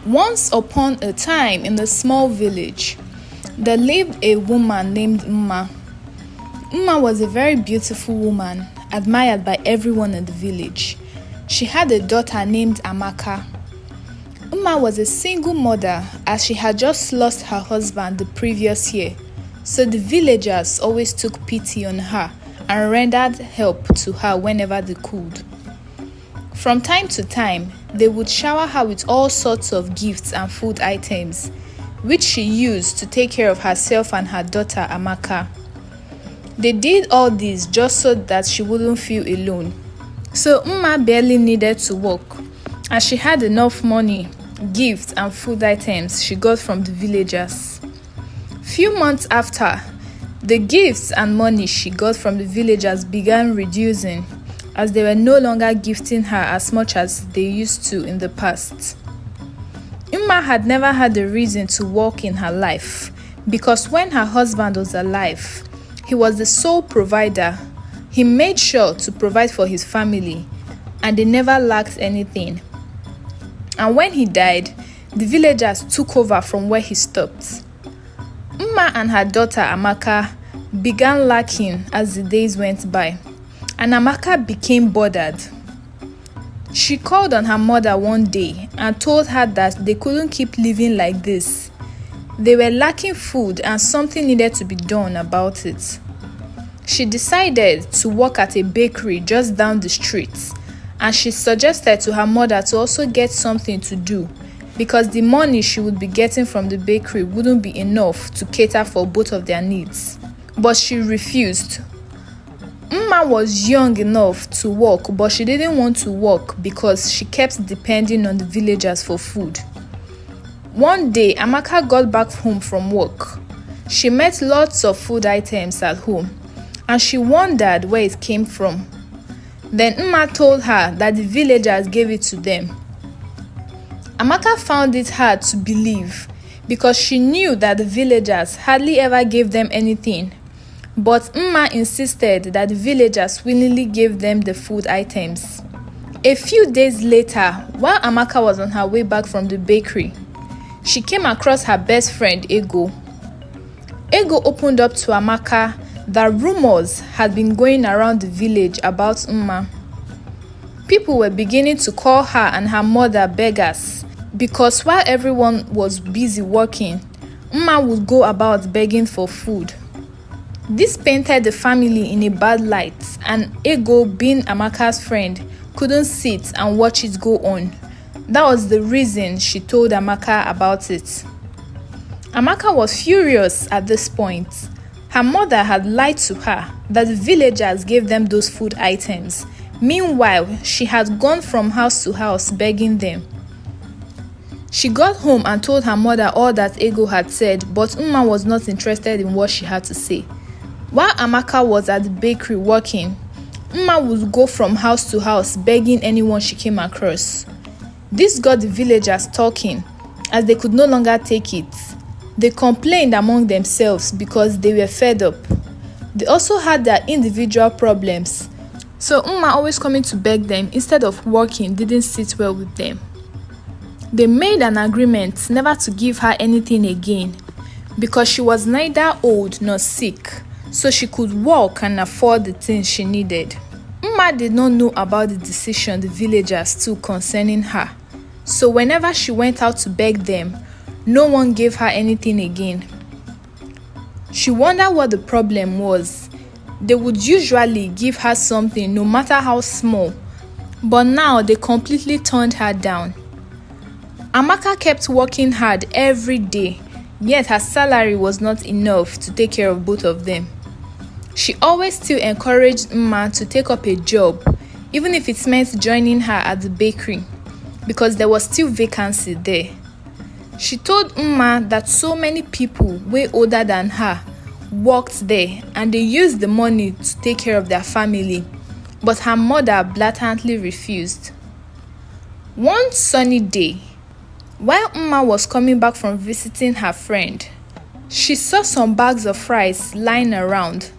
Once upon a time in a small village, there lived a woman named Ma. Ma was a very beautiful woman, admired by everyone in the village. She had a daughter named Amaka. Ma was a single mother as she had just lost her husband the previous year, so the villagers always took pity on her and rendered help to her whenever they could. From time to time, they would shower her with all sorts of gifts and food items, which she used to take care of herself and her daughter Amaka. They did all this just so that she wouldn't feel alone. So Ma barely needed to work, as she had enough money, gifts and food items she got from the villagers. Few months after, the gifts and money she got from the villagers began reducing, as they were no longer gifting her as much as they used to in the past. Ma had never had a reason to work in her life, because when her husband was alive, he was the sole provider. He made sure to provide for his family, and they never lacked anything. And when he died, the villagers took over from where he stopped. Ma and her daughter Amaka began lacking as the days went by, and Amaka became bothered. She called on her mother one day and told her that they couldn't keep living like this. They were lacking food and something needed to be done about it. She decided to work at a bakery just down the street, and she suggested to her mother to also get something to do, because the money she would be getting from the bakery wouldn't be enough to cater for both of their needs. But she refused. Ma was young enough to work, but she didn't want to work because she kept depending on the villagers for food. One day, Amaka got back home from work. She met lots of food items at home, and she wondered where it came from. Then Ma told her that the villagers gave it to them. Amaka found it hard to believe, because she knew that the villagers hardly ever gave them anything. But Ma insisted that the villagers willingly gave them the food items. A few days later, while Amaka was on her way back from the bakery, she came across her best friend Ego. Ego opened up to Amaka that rumors had been going around the village about Ma. People were beginning to call her and her mother beggars, because while everyone was busy working, Ma would go about begging for food. This painted the family in a bad light, and Ego, being Amaka's friend, couldn't sit and watch it go on. That was the reason she told Amaka about it. Amaka was furious at this point. Her mother had lied to her that the villagers gave them those food items. Meanwhile, she had gone from house to house begging them. She got home and told her mother all that Ego had said, but Ma was not interested in what she had to say. While Amaka was at the bakery working, Ma would go from house to house begging anyone she came across. This got the villagers talking, as they could no longer take it. They complained among themselves because they were fed up. They also had their individual problems, so Ma always coming to beg them instead of working didn't sit well with them. They made an agreement never to give her anything again, because she was neither old nor sick, so she could work and afford the things she needed. Ma did not know about the decision the villagers took concerning her, so whenever she went out to beg them, no one gave her anything again. She wondered what the problem was. They would usually give her something no matter how small, but now they completely turned her down. Amaka kept working hard every day, yet her salary was not enough to take care of both of them. She always still encouraged Ma to take up a job, even if it meant joining her at the bakery, because there was still vacancy there. She told Ma that so many people way older than her worked there, and they used the money to take care of their family, but her mother blatantly refused. One sunny day, while Ma was coming back from visiting her friend, she saw some bags of rice lying around.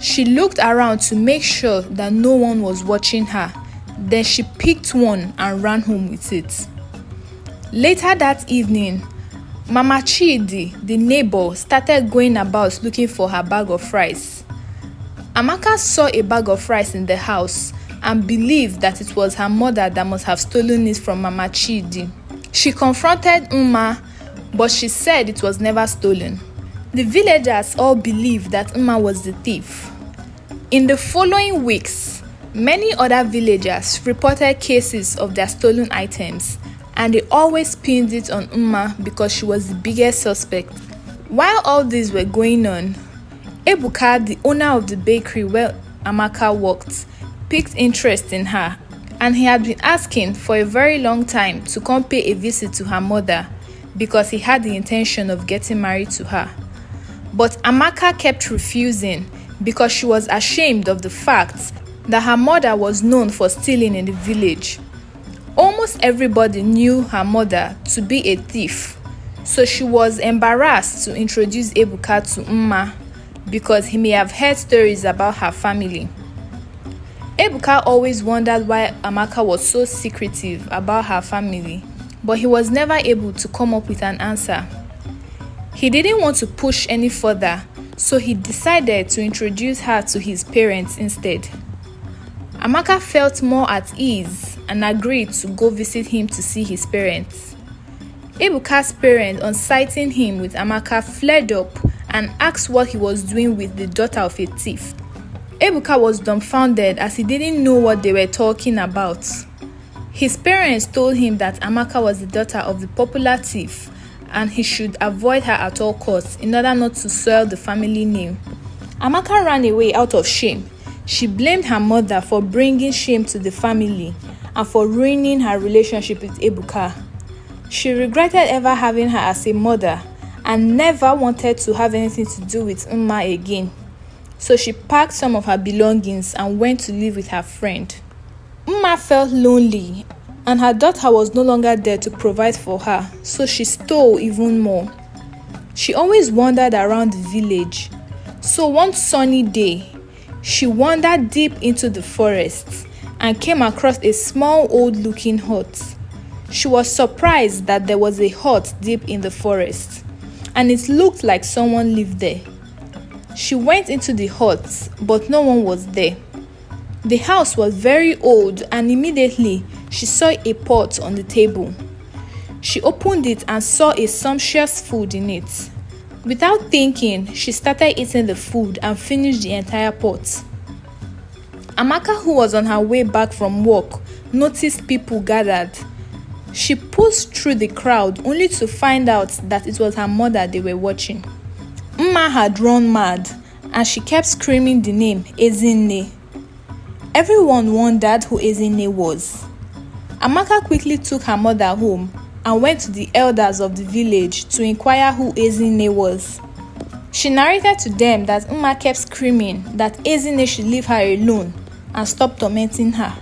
She looked around to make sure that no one was watching her. Then she picked one and ran home with it. Later that evening, Mama Chidi, the neighbor, started going about looking for her bag of rice. Amaka saw a bag of rice in the house and believed that it was her mother that must have stolen it from Mama Chidi. She confronted Uma, but she said it was never stolen. The villagers all believed that Uma was the thief. In the following weeks, many other villagers reported cases of their stolen items, and they always pinned it on Uma because she was the biggest suspect. While all these were going on, Ebuka, the owner of the bakery where Amaka worked, picked interest in her, and he had been asking for a very long time to come pay a visit to her mother because he had the intention of getting married to her. But Amaka kept refusing because she was ashamed of the fact that her mother was known for stealing in the village. Almost everybody knew her mother to be a thief, so she was embarrassed to introduce Ebuka to Uma because he may have heard stories about her family. Ebuka always wondered why Amaka was so secretive about her family, but he was never able to come up with an answer. He didn't want to push any further, so he decided to introduce her to his parents instead. Amaka felt more at ease and agreed to go visit him to see his parents. Ebuka's parents, on sighting him with Amaka, flared up and asked what he was doing with the daughter of a thief. Ebuka was dumbfounded as he didn't know what they were talking about. His parents told him that Amaka was the daughter of the popular thief and he should avoid her at all costs in order not to soil the family name. Amaka ran away out of shame. She blamed her mother for bringing shame to the family and for ruining her relationship with Ebuka. She regretted ever having her as a mother and never wanted to have anything to do with Uma again. So she packed some of her belongings and went to live with her friend. Uma felt lonely and her daughter was no longer there to provide for her, so she stole even more. She always wandered around the village. So one sunny day, she wandered deep into the forest and came across a small old-looking hut. She was surprised that there was a hut deep in the forest, and it looked like someone lived there. She went into the hut, but no one was there. The house was very old, and immediately she saw a pot on the table. She opened it and saw a sumptuous food in it. Without thinking, she started eating the food and finished the entire pot. Amaka, who was on her way back from work, noticed people gathered. She pushed through the crowd only to find out that it was her mother they were watching. Uma had run mad and she kept screaming the name Ezinne. Everyone wondered who Ezinne was. Amaka quickly took her mother home and went to the elders of the village to inquire who Ezinne was. She narrated to them that Uma kept screaming that Ezinne should leave her alone and stop tormenting her.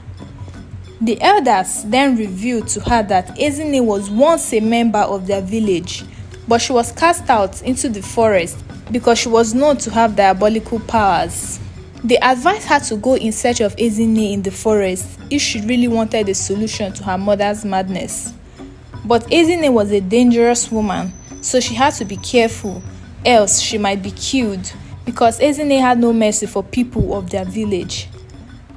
The elders then revealed to her that Ezinne was once a member of their village, but she was cast out into the forest because she was known to have diabolical powers. They advised her to go in search of Ezinne in the forest if she really wanted a solution to her mother's madness. But Ezinne was a dangerous woman, so she had to be careful, else she might be killed, because Ezinne had no mercy for people of their village.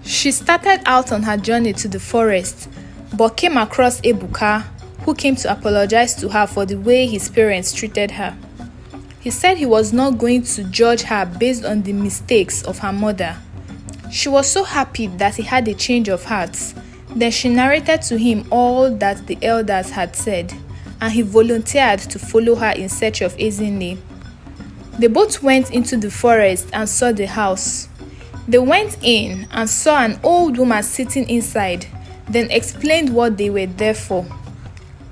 She started out on her journey to the forest, but came across Ebuka, who came to apologize to her for the way his parents treated her. He said he was not going to judge her based on the mistakes of her mother. She was so happy that he had a change of heart. Then she narrated to him all that the elders had said, and he volunteered to follow her in search of Ezinne. They both went into the forest and saw the house. They went in and saw an old woman sitting inside, then explained what they were there for.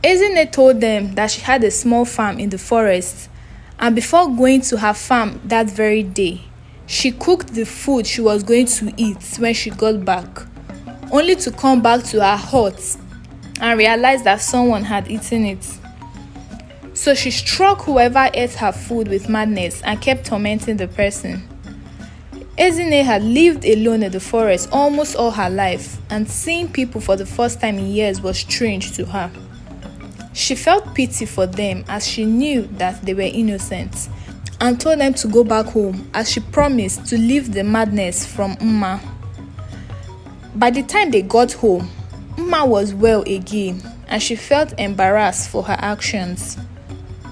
Ezinne told them that she had a small farm in the forest, and before going to her farm that very day, she cooked the food she was going to eat when she got back, only to come back to her hut and realize that someone had eaten it. So she struck whoever ate her food with madness and kept tormenting the person. Ezinne had lived alone in the forest almost all her life, and seeing people for the first time in years was strange to her. She felt pity for them as she knew that they were innocent and told them to go back home as she promised to leave the madness from Ma. By the time they got home, Ma was well again and she felt embarrassed for her actions.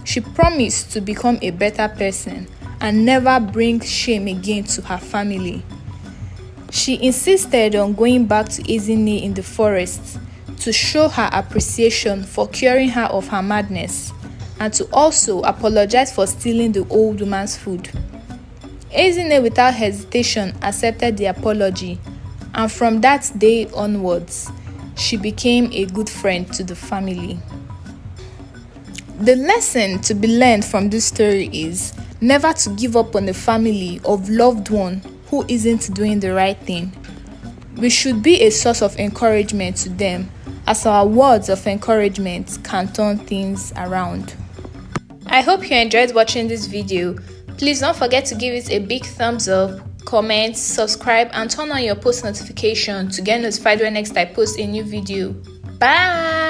She promised to become a better person and never bring shame again to her family. She insisted on going back to Ezinne in the forest to show her appreciation for curing her of her madness and to also apologize for stealing the old woman's food. Ezinne without hesitation accepted the apology, and from that day onwards, she became a good friend to the family. The lesson to be learned from this story is never to give up on a family of loved one who isn't doing the right thing. We should be a source of encouragement to them, as our words of encouragement can turn things around. I hope you enjoyed watching this video. Please don't forget to give it a big thumbs up, comment, subscribe, and turn on your post notification to get notified when next I post a new video. Bye!